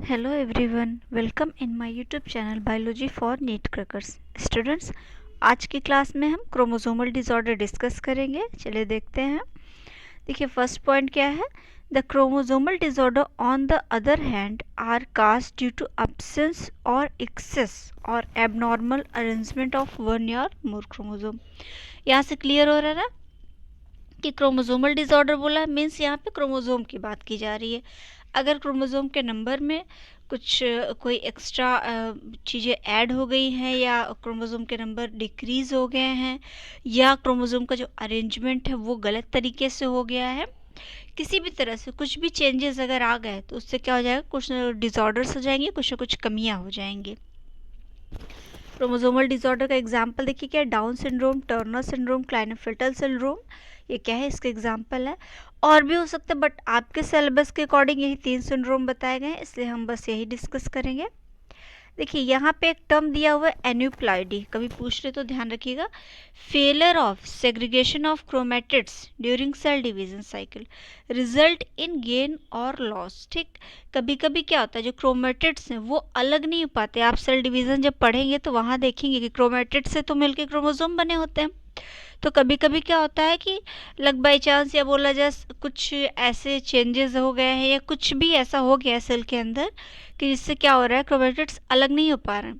Hello everyone, welcome in my YouTube channel Biology for Neat Crackers. Students, आज की class में हम chromosomal disorder discuss करेंगे. चलिए देखते हैं. देखिए फर्स्ट पॉइंट क्या है. The chromosomal disorder on the other hand are caused due to absence or excess or abnormal arrangement of one or more chromosome. यहाँ से क्लियर हो रहा है ना कि क्रोमोसोमल डिसऑर्डर बोला मीन्स यहाँ पे क्रोमोसोम की बात की जा रही है. अगर क्रोमोसोम के नंबर में कुछ कोई एक्स्ट्रा चीज़ें ऐड हो गई हैं या क्रोमोसोम के नंबर डिक्रीज़ हो गए हैं या क्रोमोसोम का जो अरेंजमेंट है वो गलत तरीके से हो गया है, किसी भी तरह से कुछ भी चेंजेस अगर आ गए तो उससे क्या हो जाएगा, कुछ डिसऑर्डर्स हो जाएंगे, कुछ ना कुछ कमियां हो जाएंगी. क्रोमोसोमल डिसऑर्डर का एग्जांपल देखिए क्या है. Down syndrome, Turner syndrome, Klinefelter syndrome, ये क्या है, इसके एग्जाम्पल है. और भी हो सकते हैं बट आपके सिलेबस के अकॉर्डिंग यही 3 सिंड्रोम बताए गए हैं, इसलिए हम बस यही डिस्कस करेंगे. देखिए यहाँ पे एक टर्म दिया हुआ है एन्यूप्लॉइडी, कभी पूछ रहे तो ध्यान रखिएगा. Failure of segregation of chromatids during cell division cycle result in gain or loss. ठीक, कभी कभी क्या होता है, जो क्रोमेटिड्स हैं वो अलग नहीं हो पाते. आप सेल डिवीजन जब पढ़ेंगे तो वहाँ देखेंगे कि क्रोमेटिड्स से तो मिलकर क्रोमोसोम बने होते हैं. तो कभी कभी क्या होता है कि लक बाई चांस या बोला जाए कुछ ऐसे चेंजेस हो गए हैं या कुछ भी ऐसा हो गया है सेल के अंदर कि जिससे क्या हो रहा है, क्रोमेटिड्स अलग नहीं हो पा रहे हैं.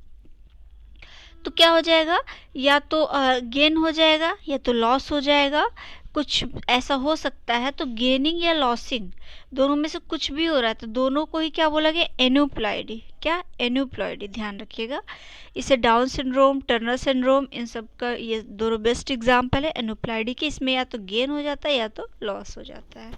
तो क्या हो जाएगा, या तो गेन हो जाएगा या तो लॉस हो जाएगा. कुछ ऐसा हो सकता है. तो गेनिंग या लॉसिंग दोनों में से कुछ भी हो रहा है तो दोनों को ही क्या बोला गया, एन्यूप्लॉइडी. क्या, एन्यूप्लॉइडी, ध्यान रखिएगा. इसे डाउन सिंड्रोम, टर्नर सिंड्रोम, इन सब का ये दोनों बेस्ट एग्जाम्पल है एन्यूप्लॉइडी की. इसमें या तो गेन हो जाता है या तो लॉस हो जाता है.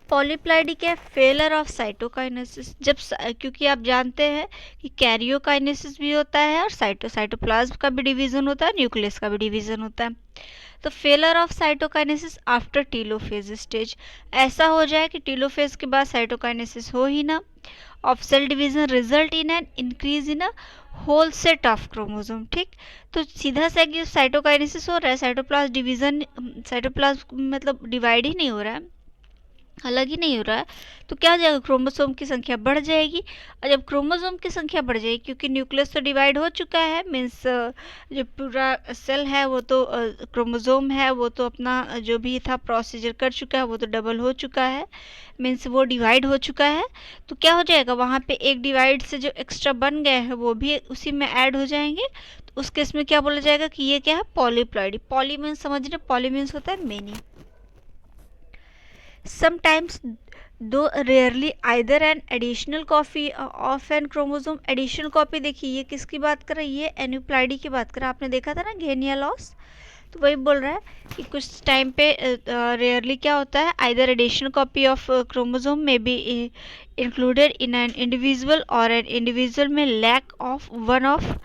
पॉलीप्लाइडी क्या है, फेलर ऑफ साइटोकाइनेसिस. जब क्योंकि आप जानते हैं कि कैरियोकाइनेसिस भी होता है और साइटोप्लाज्म का भी डिवीजन होता है, न्यूक्लियस का भी डिवीजन होता है. तो failure of cytokinesis after telophase stage, ऐसा हो जाए कि टीलोफेज के बाद साइटोकाइनेसिस हो ही ना. Of cell division result in an increase in a whole set of chromosome. ठीक, तो सीधा सा कि साइटोकाइनेसिस हो रहा है, साइटोप्लाज्म डिवीजन, साइटोप्लाज्म मतलब डिवाइड ही नहीं हो रहा है, अलग ही नहीं हो रहा है. तो क्या हो जाएगा, क्रोमोसोम की संख्या बढ़ जाएगी. और जब क्रोमोसोम की संख्या बढ़ जाएगी, क्योंकि न्यूक्लियस तो डिवाइड हो चुका है, मीन्स जो पूरा सेल है वो तो क्रोमोसोम है वो तो अपना जो भी था प्रोसीजर कर चुका है, वो तो डबल हो चुका है, मीन्स वो डिवाइड हो चुका है. तो क्या हो जाएगा, वहाँ पे एक डिवाइड से जो एक्स्ट्रा बन गए हैं वो भी उसी में ऐड हो जाएंगे. तो उस केस में क्या बोला जाएगा कि ये क्या है, पॉलीप्लॉइडी. पॉली मीन्स समझ रहे, पॉली मीन्स होता है many. sometimes though rarely either an additional copy of an chromosome. additional copy देखिए ये किसकी बात कर रहा है, ये एन्यूप्लॉइडी की बात कर रहा है. आपने देखा था ना गेन या लॉस, तो वही बोल रहा है कि कुछ टाइम पे रेयरली क्या होता है, either additional copy of chromosome में be included in an individual और एन इंडिविजुअल में lack of one of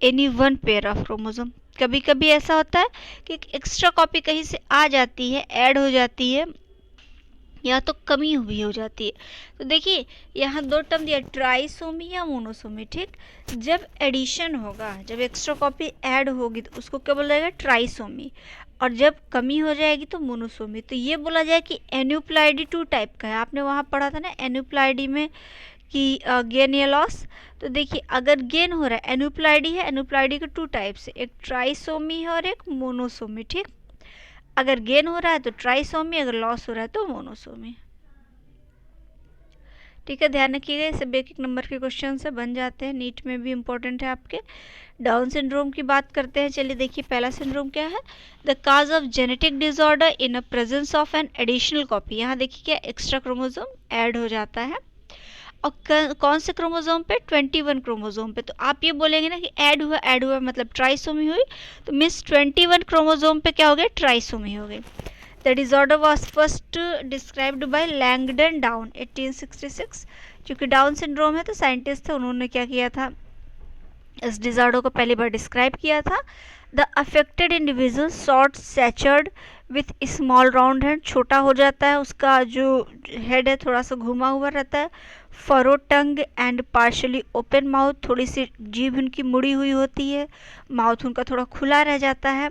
any one pair of chromosome. कभी कभी ऐसा होता है कि एक्स्ट्रा कॉपी कहीं से आ जाती है, ऐड हो जाती है या तो कमी भी हो जाती है. तो देखिए यहाँ दो टर्म दिया, ट्राइसोमी या मोनोसोमी. ठीक, जब एडिशन होगा, जब एक्स्ट्रा कॉपी ऐड होगी तो उसको क्या बोला जाएगा, ट्राइसोमी. और जब कमी हो जाएगी तो मोनोसोमी. तो ये बोला जाए कि एन्यूप्लॉइडी 2 टाइप का है. आपने वहाँ पढ़ा था ना एन्यूप्लॉइडी में कि गेन या लॉस. तो देखिए अगर गेन हो रहा है, एन्यूप्लॉइडी है, एन्यूप्लॉइडी के 2 टाइप्स है, एक ट्राइसोमी है और एक मोनोसोमी. ठीक, अगर गेन हो रहा है तो ट्राइसोमी, अगर लॉस हो रहा है तो मोनोसोमी. ठीक है, ध्यान रखिएगा, ये सब एक एक नंबर के क्वेश्चन से बन जाते हैं, नीट में भी इंपॉर्टेंट है आपके. डाउन सिंड्रोम की बात करते हैं. चलिए देखिए पहला सिंड्रोम क्या है, the cause of genetic disorder in a presence of an additional copy. यहाँ देखिए क्या, एक्स्ट्रा क्रोमोसोम ऐड हो जाता है. और कौन से क्रोमोसोम पे, 21 क्रोमोसोम पे. तो आप ये बोलेंगे ना कि ऐड हुआ मतलब ट्राइसोमी हुई, तो मीन्स 21 क्रोमोसोम पे क्या हो गया, ट्राइसोमी हो गई. The disorder was first described bye Langdon down 1866. क्योंकि डाउन सिंड्रोम है तो साइंटिस्ट थे, उन्होंने क्या किया था, इस डिसऑर्डर को पहली बार डिस्क्राइब किया था. The affected individual short statured with small round head, छोटा हो जाता है, उसका जो हेड है थोड़ा सा घुमा हुआ रहता है. Furrow tongue and partially open mouth, थोड़ी सी जीभ उनकी मुड़ी हुई होती है, माउथ उनका थोड़ा खुला रह जाता है.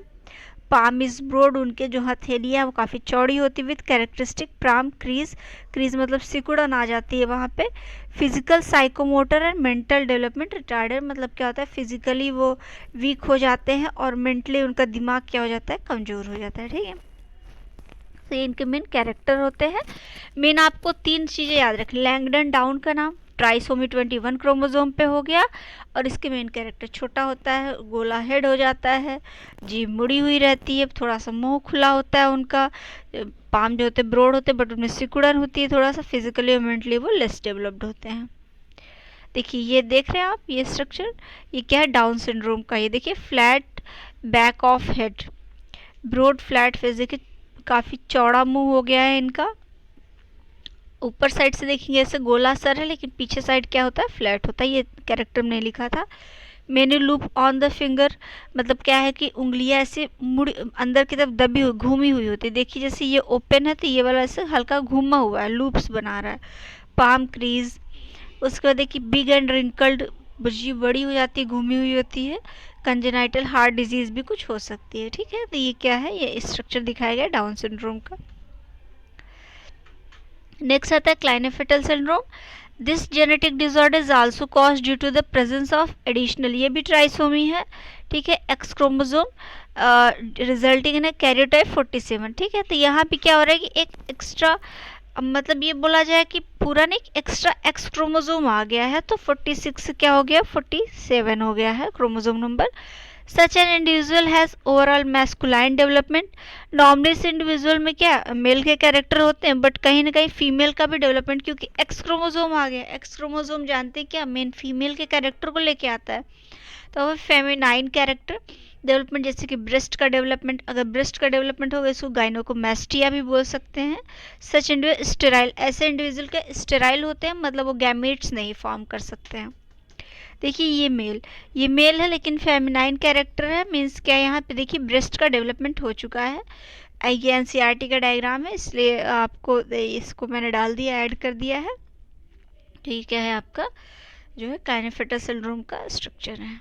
पाम इज ब्रॉड, उनके जो हथेलियाँ हैं वो काफ़ी चौड़ी होती है, with characteristic palm crease, crease मतलब सिकुड़न आ जाती है वहाँ पे। Physical psychomotor and mental development retarded, मतलब क्या होता है, फिजिकली वो वीक हो जाते हैं और मेंटली उनका दिमाग क्या हो जाता है, कमज़ोर हो जाता है, ठीक है। तो ये इनके मेन कैरेक्टर होते हैं। मेन आपको 3 चीज़ें याद रखें, लैंगडन डाउन का नाम ट्राइसोमी 21 क्रोमोसोम पे हो गया, और इसके मेन कैरेक्टर छोटा होता है, गोला हेड हो जाता है, जीभ मुड़ी हुई रहती है, थोड़ा सा मुंह खुला होता है उनका, पाम जो होते हैं ब्रॉड होते हैं बट उनमें सिकुड़न होती है थोड़ा सा, फिजिकली और मेंटली वो लेस डेवलप्ड होते हैं। देखिए ये देख रहे हैं आप, ये स्ट्रक्चर, ये क्या है, डाउन सिंड्रोम का। ये देखिए flat back of head, broad flat face, देखिए काफ़ी चौड़ा मुंह हो गया है इनका। ऊपर साइड से देखेंगे ऐसे गोला सर है, लेकिन पीछे साइड क्या होता है, फ्लैट होता है। ये कैरेक्टर में लिखा था। Many loop on the finger, मतलब क्या है कि उंगलियां ऐसे मुड़ अंदर की तरफ दबी हुई घूमी हुई होती है। देखिए जैसे ये ओपन है तो ये वाला ऐसे हल्का घूमा हुआ है, लूप्स बना रहा है। पाम क्रीज, उसके बाद देखिए बिग एंड रिंकल्ड, बुझी बड़ी हो जाती है, घूमी हुई होती है। कंजेनाइटल हार्ट डिजीज भी कुछ हो सकती है, ठीक है। तो ये क्या है, ये स्ट्रक्चर दिखाया गया डाउन सिंड्रोम का। नेक्स्ट आता है Klinefelter syndrome. This genetic disorder is also cause due to the presence of additional, ये भी ट्राइसोमी है, ठीक है, X chromosome resulting in karyotype 47, ठीक है। तो यहाँ पे क्या हो रहा है कि एक एक्स्ट्रा, मतलब ये बोला जाए कि पूरा नहीं, एक्स्ट्रा एक्स क्रोमोसोम आ गया है, तो 46 क्या हो गया, 47 हो गया है chromosome number. Such an individual has overall masculine development, normally इस इंडिविजुअल में क्या मेल के कैरेक्टर होते हैं, बट कहीं ना कहीं फीमेल का भी डेवलपमेंट, क्योंकि एक्स क्रोमोसोम आ गया। एक्स क्रोमोसोम जानते हैं क्या, मेन फीमेल के कैरेक्टर को लेके आता है, तो वह फेमिनाइन कैरेक्टर डेवलपमेंट, जैसे कि ब्रेस्ट का डेवलपमेंट, अगर ब्रेस्ट का डेवलपमेंट होगा इसको गाइनोकोमेस्टिया भी बोल सकते हैं। सच इंडिविजुअल स्टेराइल, ऐसे इंडिविजुअल के स्टेराइल होते हैं, मतलब वो गैमेट्स नहीं फॉर्म कर सकते हैं। देखिए ये मेल है लेकिन फेमिनाइन कैरेक्टर है, मीन्स क्या, यहाँ पे देखिए ब्रेस्ट का डेवलपमेंट हो चुका है। ये एनसीईआरटी का डायग्राम है, इसलिए आपको इसको मैंने डाल दिया, ऐड कर दिया है, ठीक है। आपका जो है क्लाइनेफेटर सिंड्रोम का स्ट्रक्चर है।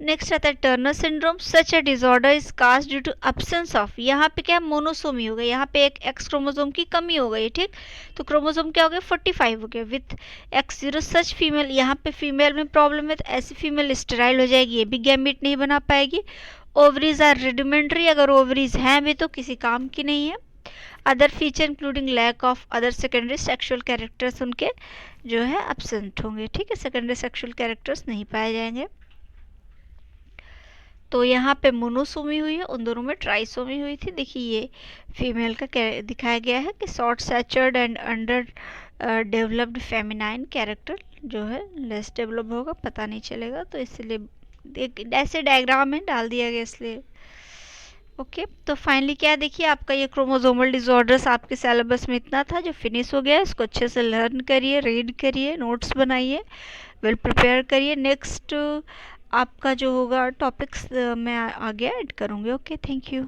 नेक्स्ट आता है Turner syndrome. Such a disorder is caused due to absence of, यहाँ पे क्या मोनोसोमी हो गई, यहाँ पे एक एक्स क्रोमोसोम की कमी हो गई, ठीक। तो क्रोमोसोम क्या हो गया, 45 हो गया, विथ X0। सच फीमेल, यहाँ पे फीमेल में प्रॉब्लम है, तो ऐसी फीमेल स्टेराइल हो जाएगी, ये भी गैमीट नहीं बना पाएगी। ओवरीज आर रिडिमेंट्री, अगर ओवरीज हैं भी तो किसी काम की नहीं है। Other feature including lack of other secondary sexual characters उनके जो है एब्सेंट होंगे, ठीक है, सेकेंडरी सेक्शुअल कैरेक्टर्स नहीं पाए जाएंगे। तो यहाँ पे मोनोसोमी हुई है, उन दोनों में ट्राइसोमी हुई थी। देखिए ये फीमेल का दिखाया गया है कि short statured and under developed feminine character जो है लेस डेवलप होगा, पता नहीं चलेगा, तो इसलिए ऐसे डायग्राम में डाल दिया गया इसलिए। ओके तो फाइनली क्या देखिए, आपका ये क्रोमोसोमल डिसऑर्डर्स आपके सिलेबस में इतना था जो फिनिश हो गया। इसको अच्छे से लर्न करिए, रीड करिए, नोट्स बनाइए, वेल प्रिपेयर करिए। नेक्स्ट आपका जो होगा टॉपिक्स मैं आगे ऐड करूँगी। Okay, thank you.